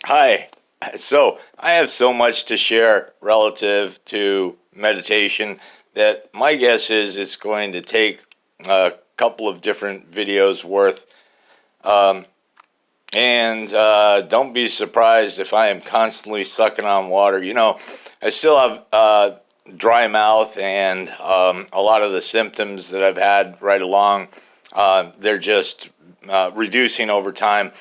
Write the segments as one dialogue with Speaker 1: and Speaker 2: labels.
Speaker 1: Hi. So I have so much to share relative to meditation that my guess is it's going to take a couple of different videos worth. Um, and don't be surprised if I am constantly sucking on water. I still have dry mouth and a lot of the symptoms that I've had right along, they're just reducing over time.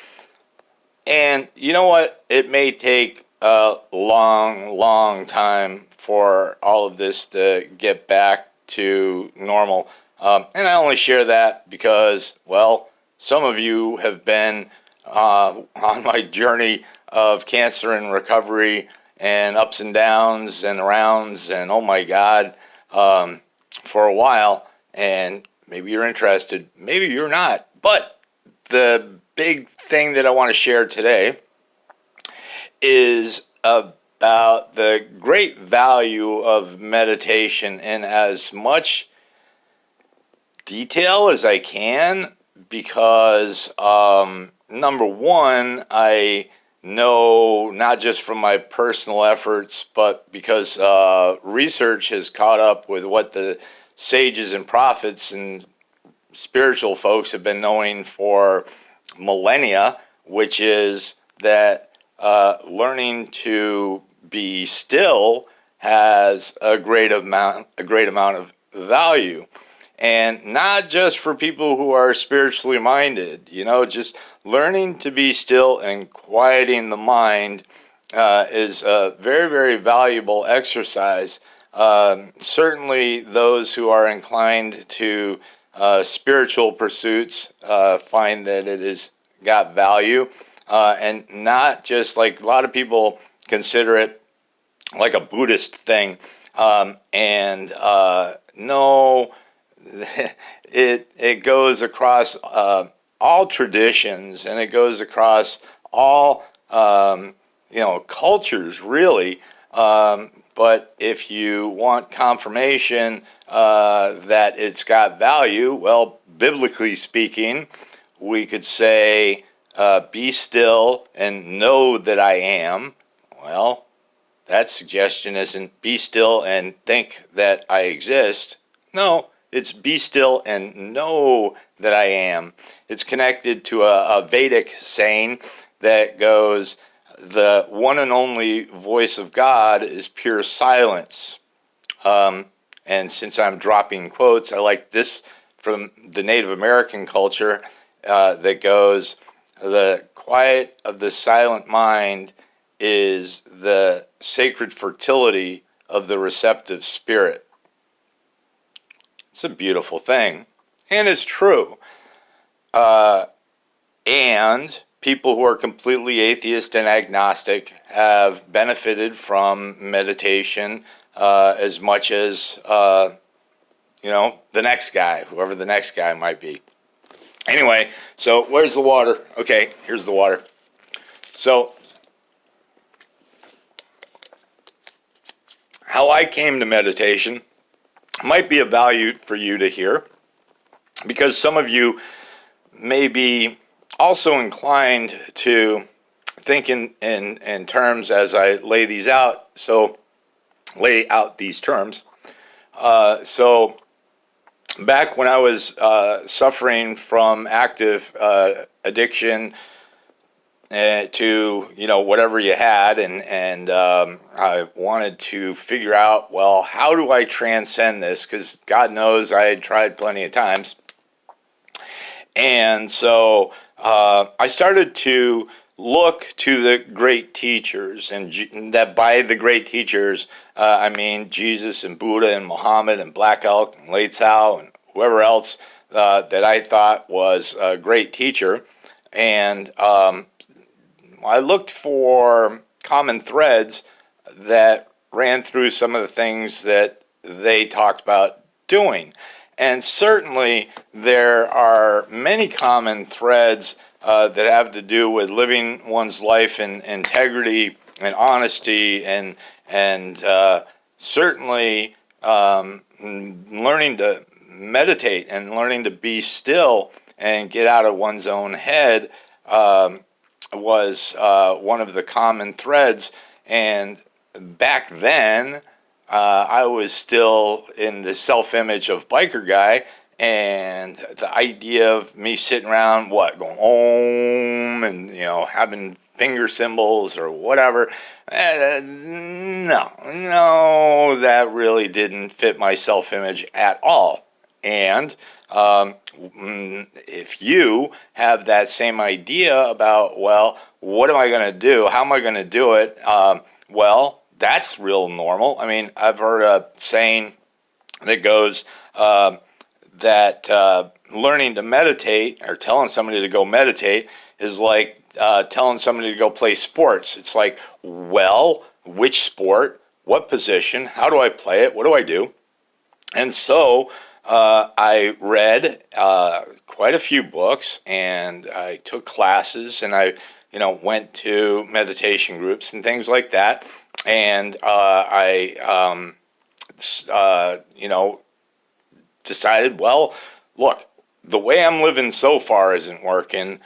Speaker 1: And you know what? It may take a long, long time for all of this to get back to normal. And I only share that because, well, some of you have been on my journey of cancer and recovery and ups and downs and rounds and oh my God, for a while. And maybe you're interested, maybe you're not. But the big thing that I want to share today is about the great value of meditation in as much detail as I can, because number one, I know not just from my personal efforts, but because research has caught up with what the sages and prophets and spiritual folks have been knowing for millennia, which is that learning to be still has a great amount of value, and not just for people who are spiritually minded. Just learning to be still and quieting the mind is a very, very valuable exercise. Certainly, those who are inclined to spiritual pursuits find that it has got value, and not just like a lot of people consider it like a Buddhist thing. And no, it goes across all traditions, and it goes across all cultures, really. But if you want confirmation that it's got value, well, biblically speaking, we could say, be still and know that I am. Well, that suggestion isn't be still and think that I exist. No, it's be still and know that I am. It's connected to a Vedic saying that goes, the one and only voice of God is pure silence. And since I'm dropping quotes, I like this from the Native American culture that goes, the quiet of the silent mind is the sacred fertility of the receptive spirit. It's a beautiful thing, and it's true. And people who are completely atheist and agnostic have benefited from meditation as much as the next guy, whoever the next guy might be. Anyway, so where's the water? Okay, here's the water. So how I came to meditation might be of value for you to hear, because some of you may be also inclined to think in terms as I lay these out. So lay out these terms. So back when I was suffering from active addiction to whatever you had, and I wanted to figure out, well, how do I transcend this? Because God knows I had tried plenty of times. And so I started to look to the great teachers, and that by the great teachers, I mean Jesus and Buddha and Muhammad and Black Elk and Late Tsao and whoever else that I thought was a great teacher. And I looked for common threads that ran through some of the things that they talked about doing. And certainly there are many common threads that have to do with living one's life in integrity and honesty, and certainly learning to meditate and learning to be still and get out of one's own head was one of the common threads. And back then, I was still in the self-image of biker guy, and the idea of me sitting around, going om, and having finger symbols or whatever. No, that really didn't fit my self-image at all. And if you have that same idea about, well, what am I going to do? How am I going to do it? Well, that's real normal. I mean, I've heard a saying that goes that learning to meditate or telling somebody to go meditate is like telling somebody to go play sports. It's like, well, which sport? What position? How do I play it? What do I do? And so I read quite a few books, and I took classes, and I, went to meditation groups and things like that. And decided, well, look, the way I'm living so far isn't working.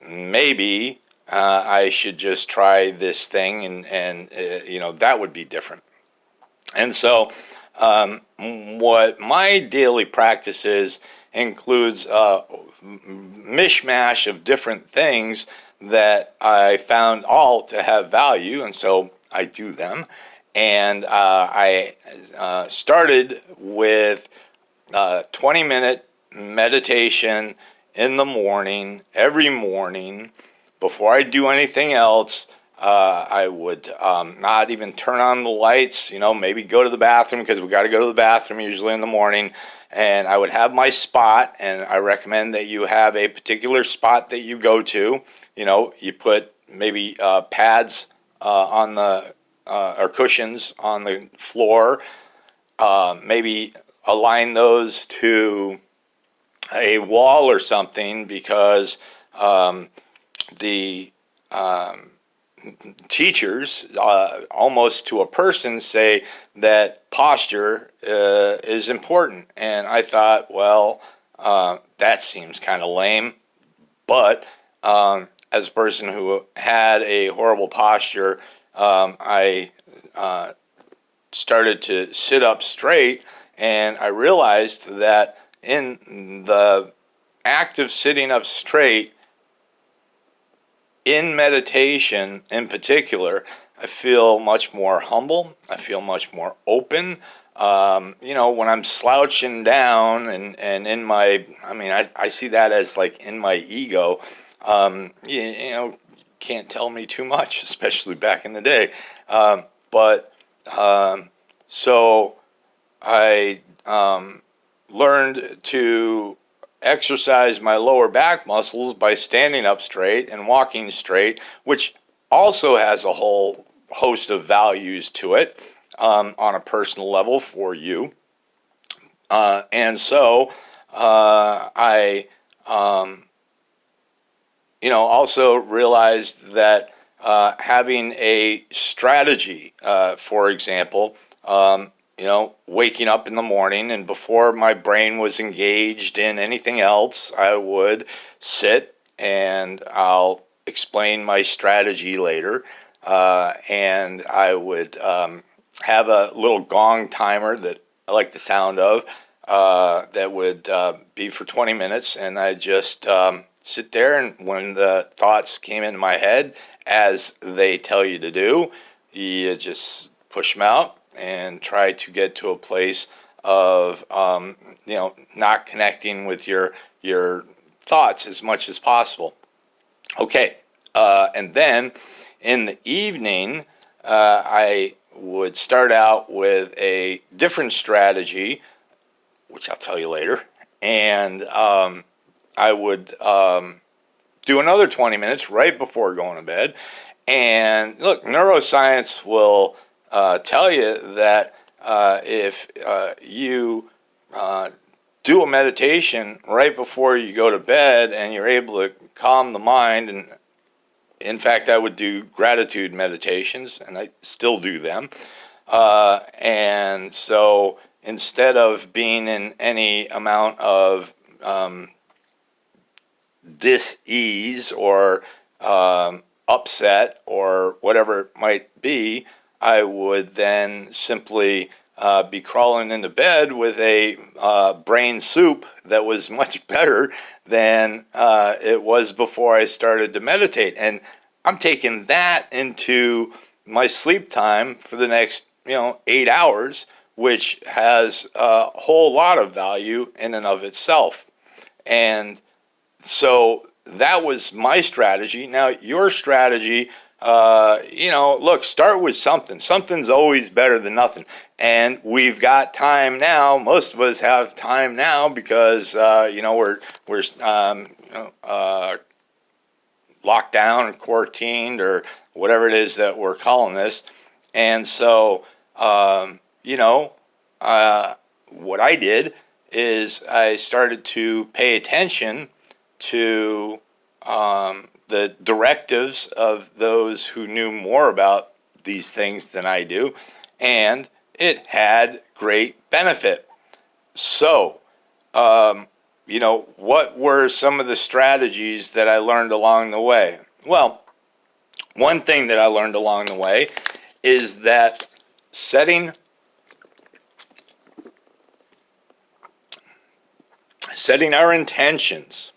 Speaker 1: Maybe I should just try this thing, and that would be different. And so, what my daily practice is includes a mishmash of different things that I found all to have value, and so I do them. And I started with 20-minute meditation in the morning, every morning, before I do anything else. I would not even turn on the lights, maybe go to the bathroom, because we got to go to the bathroom usually in the morning. And I would have my spot, and I recommend that you have a particular spot that you go to. You put maybe pads on the or cushions on the floor, maybe align those to a wall or something, because the teachers, almost to a person, say that posture is important. And I thought, well, that seems kind of lame. But as a person who had a horrible posture, I started to sit up straight, and I realized that in the act of sitting up straight, in meditation in particular, I feel much more humble. I feel much more open. When I'm slouching down and in my, I see that as like in my ego, can't tell me too much, especially back in the day. So I learned to exercise my lower back muscles by standing up straight and walking straight, which also has a whole host of values to it on a personal level for you. And so I also realized that having a strategy, for example, waking up in the morning, and before my brain was engaged in anything else, I would sit and I'll explain my strategy later. And I would have a little gong timer that I like the sound of, that would be for 20 minutes. And I just sit there, and when the thoughts came into my head, as they tell you to do, you just push them out and try to get to a place of not connecting with your thoughts as much as possible. Okay, and then in the evening, I would start out with a different strategy, which I'll tell you later, and I would do another 20 minutes right before going to bed. And look, neuroscience will tell you that if you do a meditation right before you go to bed, and you're able to calm the mind, and in fact, I would do gratitude meditations, and I still do them. And so instead of being in any amount of dis-ease or upset or whatever it might be, I would then simply be crawling into bed with a brain soup that was much better than it was before I started to meditate. And I'm taking that into my sleep time for the next, 8 hours, which has a whole lot of value in and of itself. And so that was my strategy. Now, your strategy, look, start with something. Something's always better than nothing. And we've got time now. Most of us have time now because, we're locked down and quarantined or whatever it is that we're calling this. And so, what I did is I started to pay attention to the directives of those who knew more about these things than I do, and it had great benefit. So, what were some of the strategies that I learned along the way? Well, one thing that I learned along the way is that setting our intentions,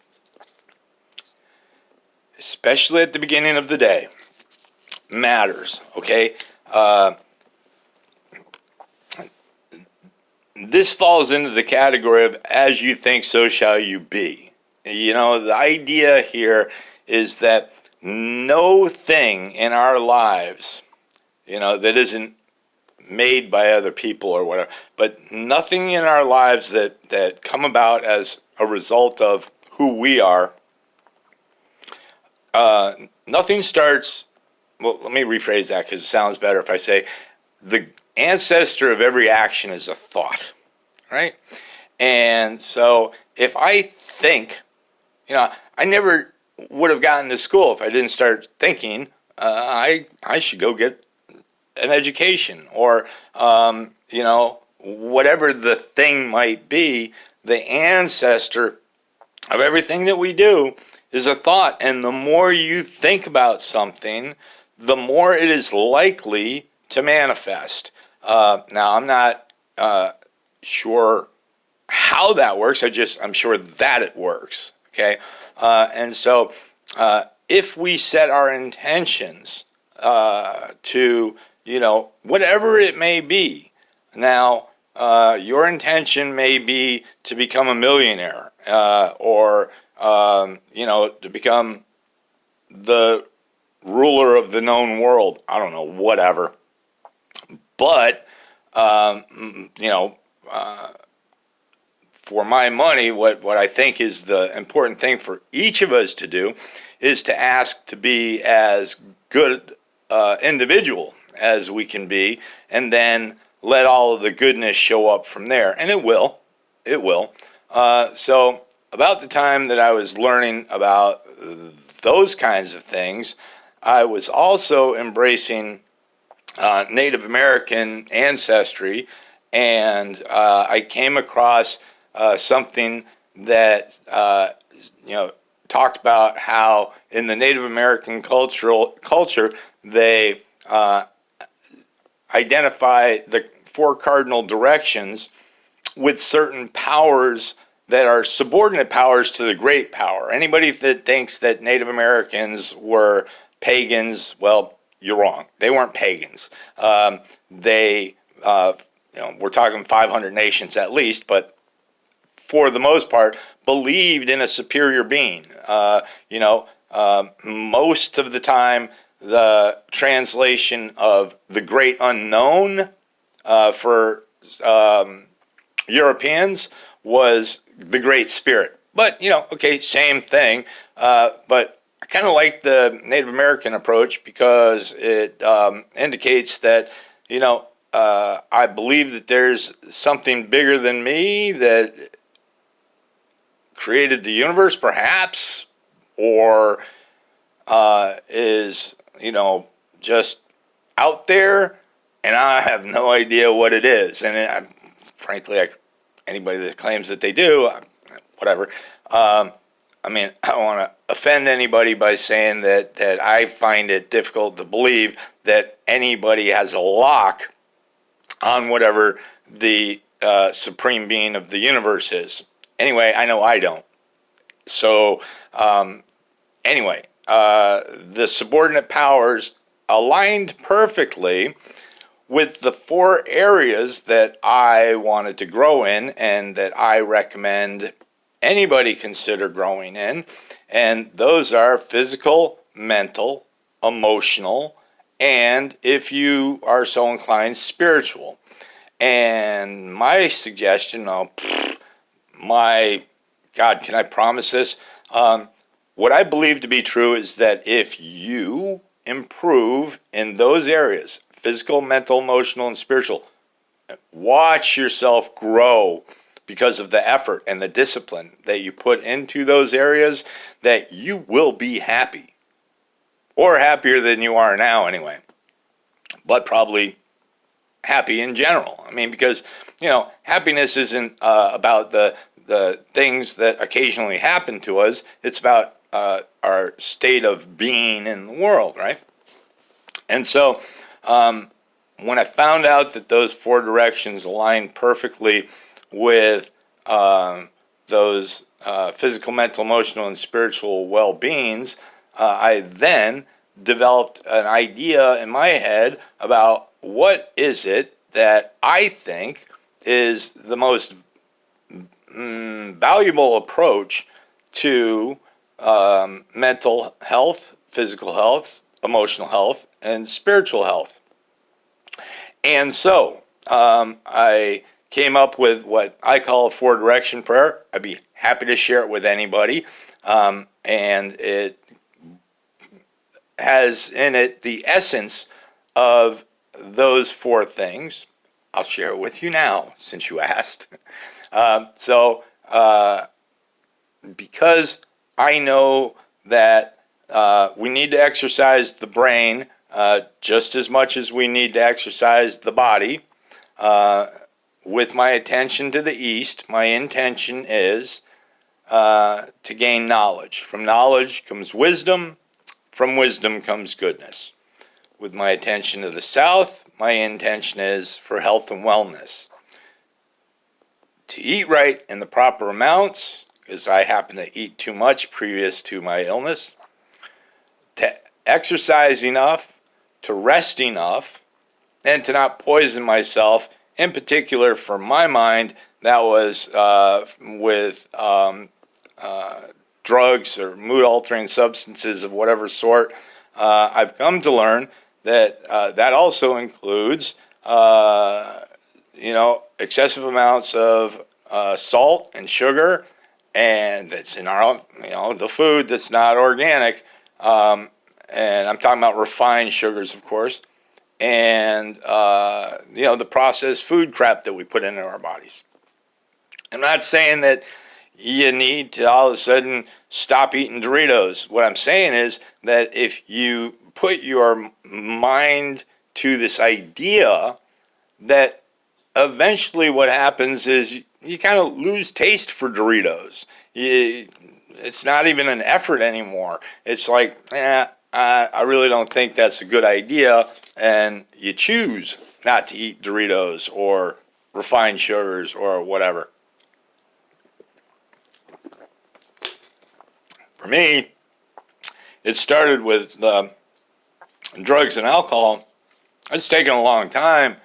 Speaker 1: especially at the beginning of the day, matters, okay? This falls into the category of as you think, so shall you be. The idea here is that no thing in our lives, that isn't made by other people or whatever, but nothing in our lives that come about as a result of who we are, nothing starts, well, let me rephrase that because it sounds better if I say the ancestor of every action is a thought, right? And so if I think, I never would have gotten to school if I didn't start thinking I should go get an education or, whatever the thing might be. The ancestor of everything that we do is a thought. And the more you think about something, the more it is likely to manifest. Now, I'm not sure how that works. I'm sure that it works. Okay. And so if we set our intentions to, whatever it may be. Now, your intention may be to become a millionaire or, to become the ruler of the known world. I don't know, whatever. But, for my money, what I think is the important thing for each of us to do is to ask to be as good individual as we can be, and then let all of the goodness show up from there. And it will. So about the time that I was learning about those kinds of things, I was also embracing Native American ancestry, and I came across something that talked about how in the Native American culture they identify the 4 cardinal directions with certain powers that are subordinate powers to the great power. Anybody that thinks that Native Americans were pagans, well, you're wrong. They weren't pagans. We're talking 500 nations at least, but for the most part, believed in a superior being. Most of the time, the translation of the great unknown for Europeans was the Great Spirit. But, same thing. But I kind of like the Native American approach because it indicates that, I believe that there's something bigger than me that created the universe, perhaps, or is, just out there, and I have no idea what it is. And frankly, anybody that claims that they do, whatever. I mean, I don't want to offend anybody by saying that I find it difficult to believe that anybody has a lock on whatever the supreme being of the universe is. Anyway, I know I don't. So, anyway, the subordinate powers aligned perfectly with the 4 areas that I wanted to grow in and that I recommend anybody consider growing in. And those are physical, mental, emotional, and if you are so inclined, spiritual. And my suggestion, my God, can I promise this? What I believe to be true is that if you improve in those areas, physical, mental, emotional, and spiritual, watch yourself grow because of the effort and the discipline that you put into those areas, that you will be happy, or happier than you are now anyway, but probably happy in general. I mean, because, happiness isn't about the things that occasionally happen to us. It's about our state of being in the world, right? And so when I found out that those 4 directions aligned perfectly with those physical, mental, emotional, and spiritual well-beings, I then developed an idea in my head about what is it that I think is the most valuable approach to mental health, physical health, emotional health, and spiritual health. And so I came up with what I call a 4-direction prayer. I'd be happy to share it with anybody. And it has in it the essence of those 4 things. I'll share it with you now, since you asked. Because I know that we need to exercise the brain just as much as we need to exercise the body. With my attention to the east, my intention is to gain knowledge. From knowledge comes wisdom. From wisdom comes goodness. With my attention to the south, my intention is for health and wellness. To eat right in the proper amounts, because I happen to eat too much previous to my illness. To exercise enough, to rest enough, and to not poison myself. In particular, for my mind, that was with drugs or mood-altering substances of whatever sort. I've come to learn that that also includes, excessive amounts of salt and sugar, and that's in our, the food that's not organic. And I'm talking about refined sugars, of course, and the processed food crap that we put into our bodies. I'm not saying that you need to all of a sudden stop eating Doritos. What I'm saying is that if you put your mind to this idea, that eventually what happens is you kind of lose taste for Doritos. It's not even an effort anymore. It's like, I really don't think that's a good idea, and you choose not to eat Doritos or refined sugars or whatever. For me, it started with drugs and alcohol. It's taken a long time.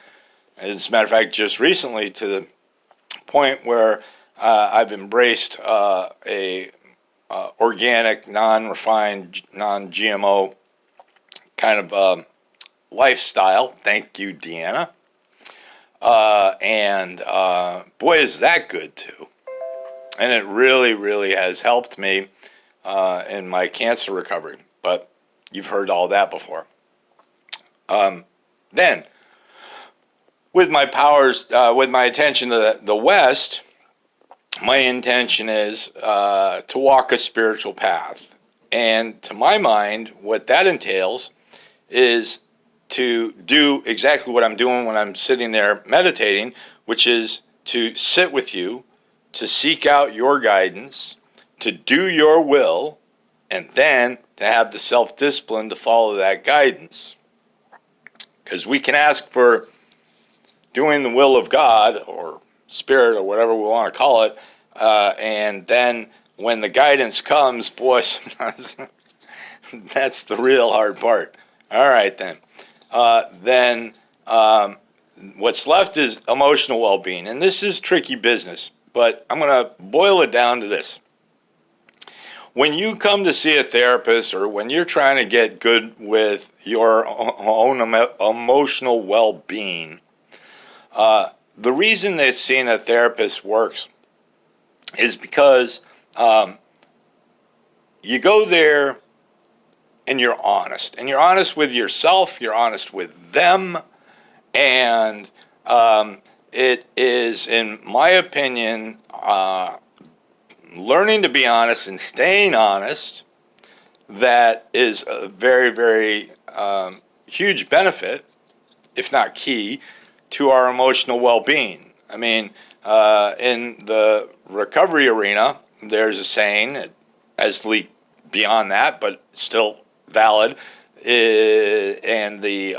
Speaker 1: As a matter of fact, just recently, to the point where I've embraced a organic, non-refined, non-GMO kind of lifestyle. Thank you, Deanna. And boy, is that good too. And it really, really has helped me in my cancer recovery. But you've heard all that before. Then, with my powers, with my attention to the West, my intention is to walk a spiritual path. And to my mind, what that entails is to do exactly what I'm doing when I'm sitting there meditating, which is to sit with you, to seek out your guidance, to do your will, and then to have the self-discipline to follow that guidance. Because we can ask for doing the will of God or Spirit or whatever we want to call it, and then when the guidance comes, boy, sometimes that's the real hard part. All right, then. What's left is emotional well-being, and this is tricky business, but I'm going to boil it down to this. When you come to see a therapist, or when you're trying to get good with your own emotional well-being, the reason that seeing a therapist works is because you go there and you're honest. And you're honest with yourself, you're honest with them, and it is, in my opinion, learning to be honest and staying honest that is a very, very huge benefit, if not key, to our emotional well-being. I mean, in the recovery arena, there's a saying that has leaked beyond that, but still valid. And the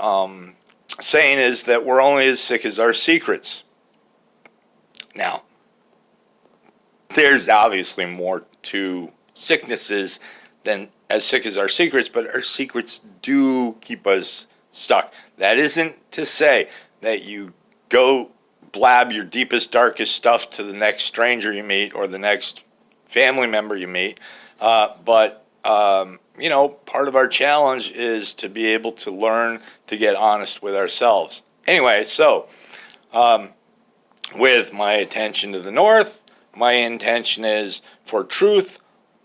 Speaker 1: saying is that we're only as sick as our secrets. Now, there's obviously more to sicknesses than as sick as our secrets, but our secrets do keep us stuck. That isn't to say that you go blab your deepest, darkest stuff to the next stranger you meet or the next family member you meet. But part of our challenge is to be able to learn to get honest with ourselves. Anyway, so with my attention to the north, my intention is for truth,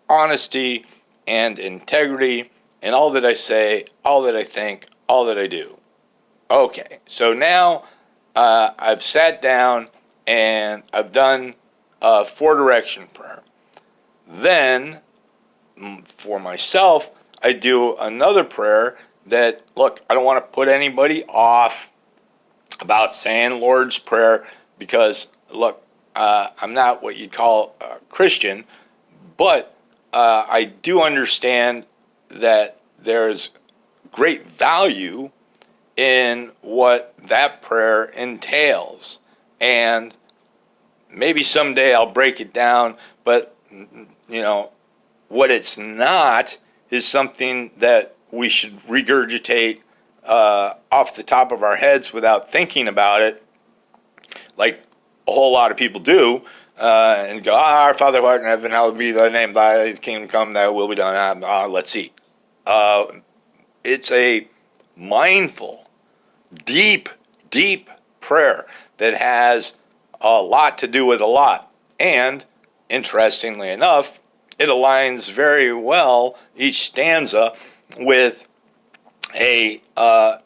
Speaker 1: honesty, and integrity in all that I say, all that I think, all that I do. Okay, so now I've sat down and I've done a 4-direction prayer. Then, for myself, I do another prayer that, look, I don't want to put anybody off about saying Lord's Prayer because, look, I'm not what you'd call a Christian, but I do understand that there's great value in what that prayer entails. And maybe someday I'll break it down, but, what it's not is something that we should regurgitate off the top of our heads without thinking about it, like a whole lot of people do, and go, Our Father who art in heaven, hallowed be thy name, thy kingdom come, thy will be done. Let's see. It's a mindful, deep, deep prayer that has a lot to do with a lot. And, interestingly enough, it aligns very well, each stanza, with a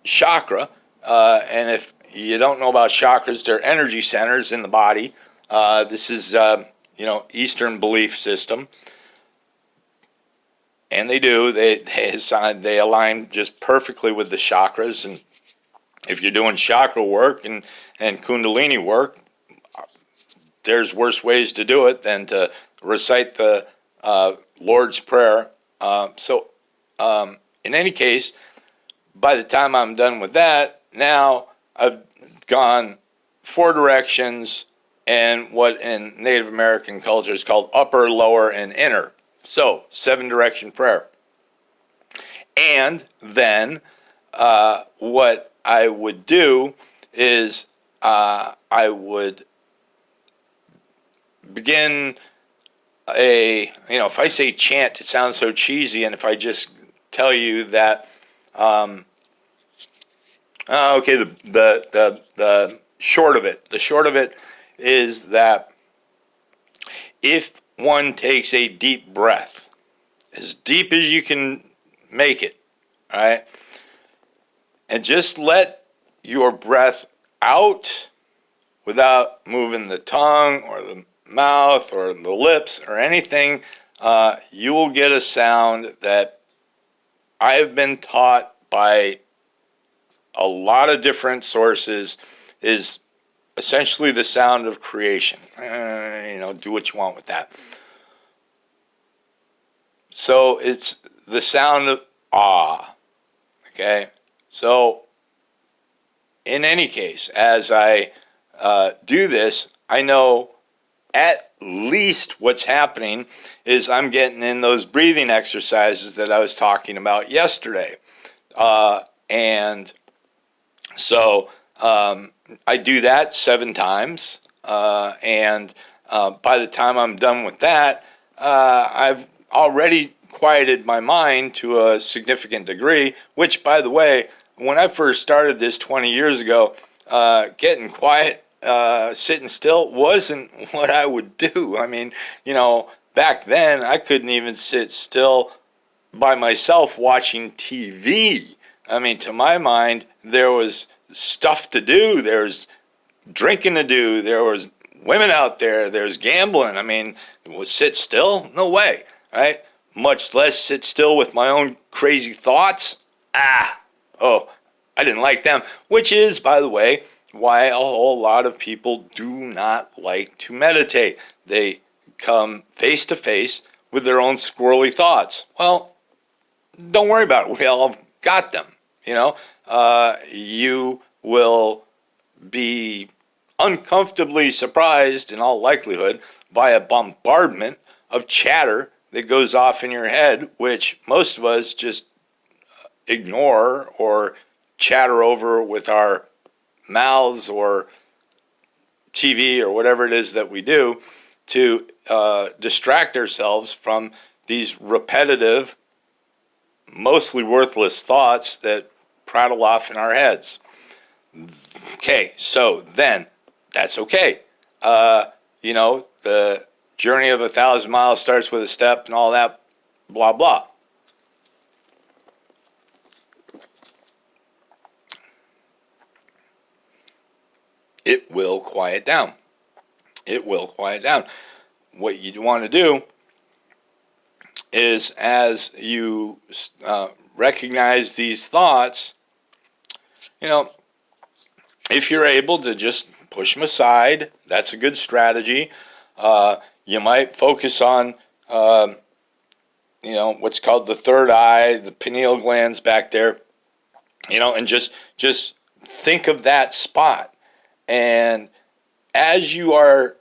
Speaker 1: chakra. And if you don't know about chakras, they're energy centers in the body. This is, Eastern belief system. And they align just perfectly with the chakras. And if you're doing chakra work and kundalini work, there's worse ways to do it than to recite the Lord's Prayer. In any case, by the time I'm done with that, now I've gone 4 directions and what in Native American culture is called upper, lower, and inner. So, 7-direction prayer. And then what I would do is I would begin if I say chant, it sounds so cheesy, and if I just tell you that, the short of it is that if one takes a deep breath, as deep as you can make it, all right, and just let your breath out without moving the tongue or the mouth or the lips or anything, you will get a sound that I have been taught by a lot of different sources is essentially the sound of creation. Do what you want with that. So it's the sound of ah. Okay. So in any case, as I do this, I know at least what's happening is I'm getting in those breathing exercises that I was talking about yesterday. And so I do that 7 times. And by the time I'm done with that, I've already quieted my mind to a significant degree, which, by the way, when I first started this 20 years ago, getting quiet, sitting still wasn't what I would do. I mean, back then I couldn't even sit still by myself watching TV. I mean, to my mind, there was stuff to do. There's drinking to do. There was women out there. There's gambling. I mean, was sit still? No way, right? Much less sit still with my own crazy thoughts. Oh, I didn't like them. Which is, by the way, why a whole lot of people do not like to meditate. They come face to face with their own squirrely thoughts. Well, don't worry about it. We all got them. You will be uncomfortably surprised, in all likelihood, by a bombardment of chatter that goes off in your head, which most of us just ignore or chatter over with our mouths or TV or whatever it is that we do to distract ourselves from these repetitive, mostly worthless thoughts that prattle off in our heads. Okay, so then that's okay. The journey of 1,000 miles starts with a step and all that, blah, blah. It will quiet down. It will quiet down. What you want to do is, as you recognize these thoughts, if you're able to just push them aside, that's a good strategy. You might focus on, what's called the third eye, the pineal glands back there, and just think of that spot. And as you are,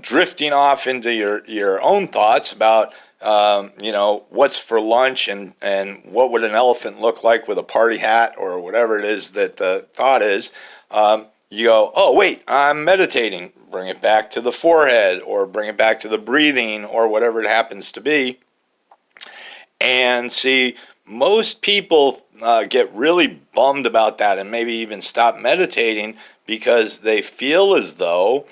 Speaker 1: drifting off into your own thoughts about, what's for lunch and what would an elephant look like with a party hat or whatever it is that the thought is, you go, oh, wait, I'm meditating. Bring it back to the forehead or bring it back to the breathing or whatever it happens to be. And see, most people get really bummed about that and maybe even stop meditating because they feel as though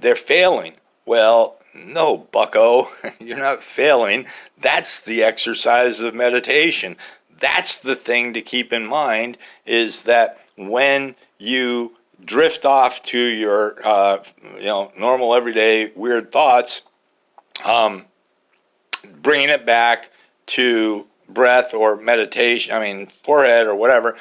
Speaker 1: they're failing. Well, no, bucko, you're not failing. That's the exercise of meditation. That's the thing to keep in mind, is that when you drift off to your normal everyday weird thoughts, bringing it back to breath or meditation, forehead or whatever,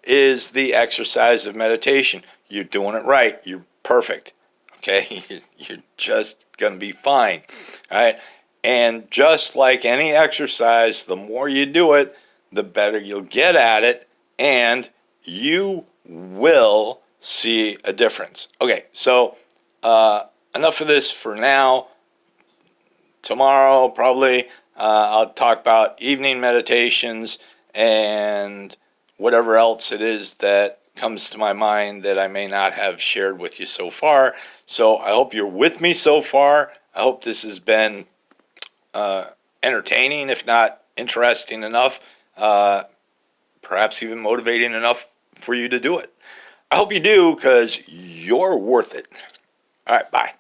Speaker 1: is the exercise of meditation. You're doing it right. You're perfect. Okay? You're just going to be fine. All right? And just like any exercise, the more you do it, the better you'll get at it, and you will see a difference. Okay, so enough of this for now. Tomorrow, probably, I'll talk about evening meditations and whatever else it is that comes to my mind that I may not have shared with you so far. So I hope you're with me so far. I hope this has been entertaining, if not interesting enough, perhaps even motivating enough for you to do it. I hope you do, because you're worth it. All right, bye.